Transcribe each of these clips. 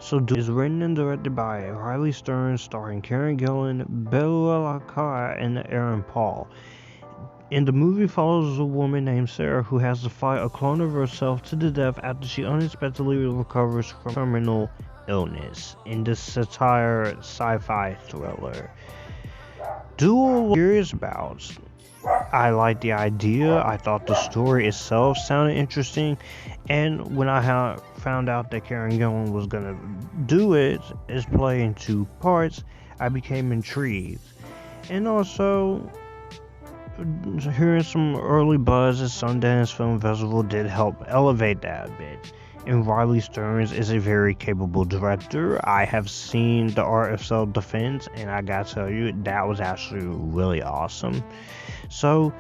So Duel is written and directed by Riley Stearns, starring Karen Gillan, Bella and Aaron Paul. And the movie follows a woman named Sarah who has to fight a clone of herself to the death after she unexpectedly recovers from terminal illness in this satire sci-fi thriller. Duel, curious about. I liked the idea. I thought the story itself sounded interesting, and when I found out that Karen Gillan was gonna do it, is play in 2 parts, I became intrigued. And also, hearing some early buzz at Sundance Film Festival did help elevate that a bit. And Riley Stearns is a very capable director. I have seen The Art of Self-Defense, and I gotta tell you, that was actually really awesome. So,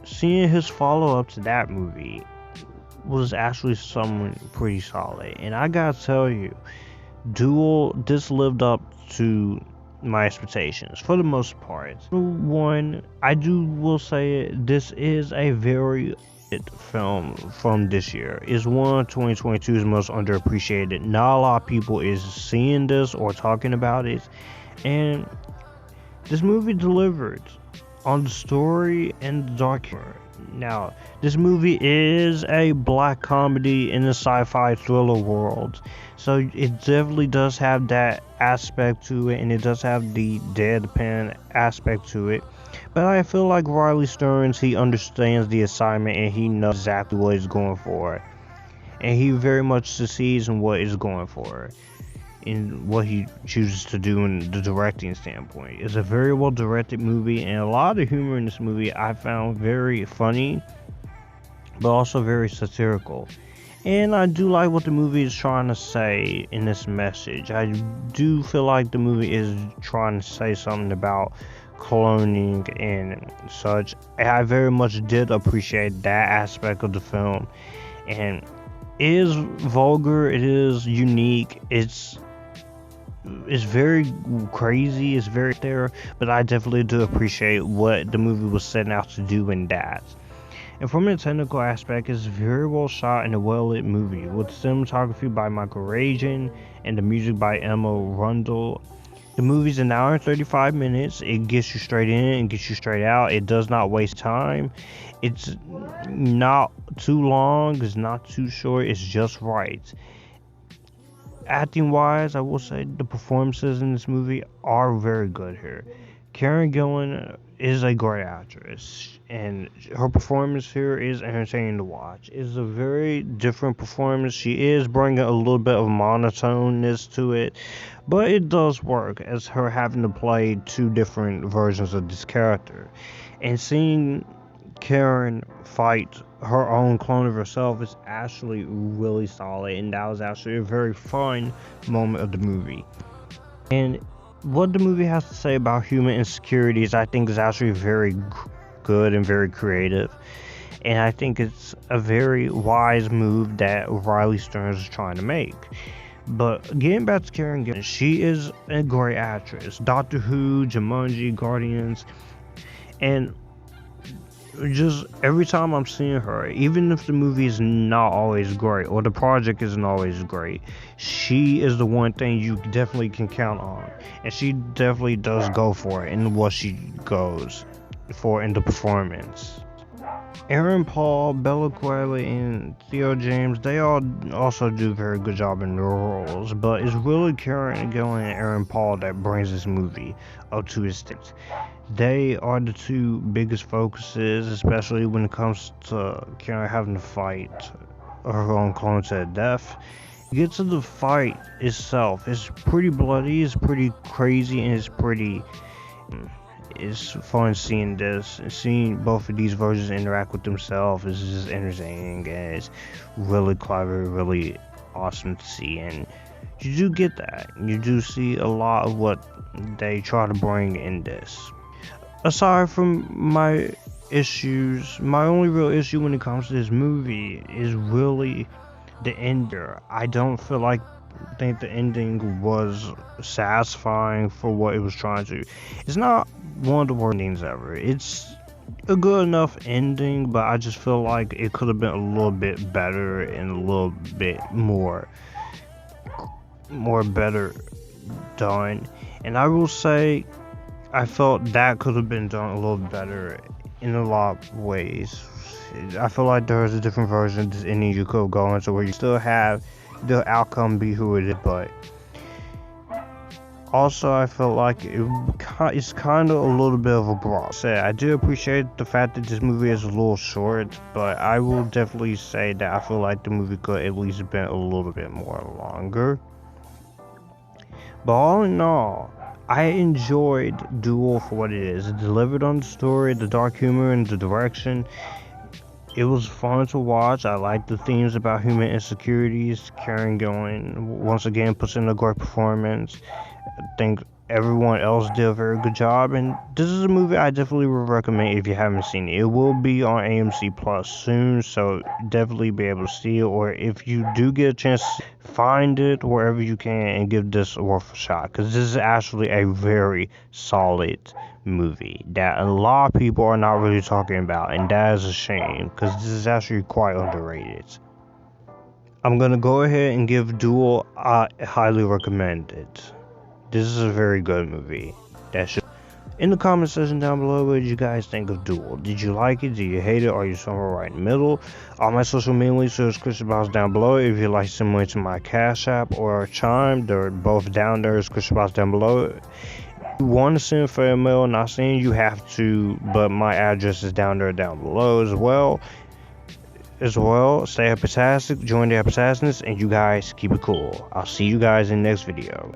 seeing his follow-up to that movie was actually something pretty solid. And I gotta tell you, Duel, this lived up to my expectations for the most part. One, will say this is a very film from this year. Is one of 2022's most underappreciated. Not a lot of people is seeing this or talking about it, and this movie delivered on the story and the documentary. Now, this movie is a black comedy in the sci-fi thriller world, so it definitely does have that aspect to it, and it does have the deadpan aspect to it. But I feel like Riley Stearns, he understands the assignment and he knows exactly what he's going for, and he very much succeeds in what he's going for, in what he chooses to do in the directing standpoint. It's a very well directed movie, and a lot of the humor in this movie I found very funny, but also very satirical. And I do like what the movie is trying to say in this message. I do feel like the movie is trying to say something about cloning and such. And I very much did appreciate that aspect of the film. And it is vulgar, it is unique, it's very crazy, it's very there, but I definitely do appreciate what the movie was setting out to do in that. And from a technical aspect, it's very well shot and a well-lit movie, with cinematography by Michael Rajan and the music by Emma Rundle. The movie's an hour and 35 minutes. It gets you straight in and gets you straight out. It does not waste time. It's not too long, it's not too short, it's just right. Acting wise, I will say the performances in this movie are very good here. Karen Gillan is a great actress, and her performance here is entertaining to watch. It's a very different performance. She is bringing a little bit of monotoneness to it, but it does work as her having to play 2 different versions of this character. And seeing Karen fight her own clone of herself is actually really solid, and that was actually a very fun moment of the movie. And what the movie has to say about human insecurities, I think, is actually very good and very creative. And I think it's a very wise move that Riley Stearns is trying to make. But getting back to Karen Gillan, she is a great actress. Doctor Who, Jumanji, Guardians, and just every time I'm seeing her, even if the movie is not always great or the project isn't always great, she is the one thing you definitely can count on, and she definitely does go for it in what she goes for in the performance. Aaron Paul, Bella Riley, and Theo James, they all also do a very good job in their roles, but it's really Karen Gillan and Aaron Paul that brings this movie up to its stakes. They are the 2 biggest focuses, especially when it comes to Karen having to fight her own clone to the death. Get to the fight itself, it's pretty bloody, it's pretty crazy, and it's fun seeing this, and seeing both of these versions interact with themselves is just entertaining, and it's really clever, really awesome to see. And you do get that, you do see a lot of what they try to bring in this. Aside from my issues, my only real issue when it comes to this movie is really the ender. I don't think the ending was satisfying for what it was trying to. It's not one of the worst endings ever. It's a good enough ending, but I just feel like it could have been a little bit better and a little bit more more better done. And I will say, I felt that could have been done a little better in a lot of ways. I feel like there's a different version of this ending you could go into where you still have the outcome be who it is, but also I felt like it's kind of a little bit of a broad. I do appreciate the fact that this movie is a little short, but I will definitely say that I feel like the movie could at least have been a little bit more longer. But all in all, I enjoyed Duel for what it is. It delivered on the story, the dark humor, and the direction. It was fun to watch. I like the themes about human insecurities. Karen Gillan once again puts in a great performance. I think everyone else did a very good job, and this is a movie I definitely would recommend if you haven't seen it. It will be on AMC Plus soon, so definitely be able to see it, or if you do get a chance, find it wherever you can and give this worth a shot, because this is actually a very solid movie that a lot of people are not really talking about, and that is a shame, because this is actually quite underrated. I'm gonna go ahead and give Duel highly recommended. This is a very good movie. In the comment section down below, what did you guys think of Duel? Did you like it? Did you hate it? Are you somewhere right in the middle? All my social media links are in the description box down below. If you'd like similar to my Cash App or Chime, they're both down there in the description box down below. If you want to send fair mail, not saying you have to, but my address is down there down below as well. Stay Epictastic, join the Epictasticness, and you guys keep it cool. I'll see you guys in the next video.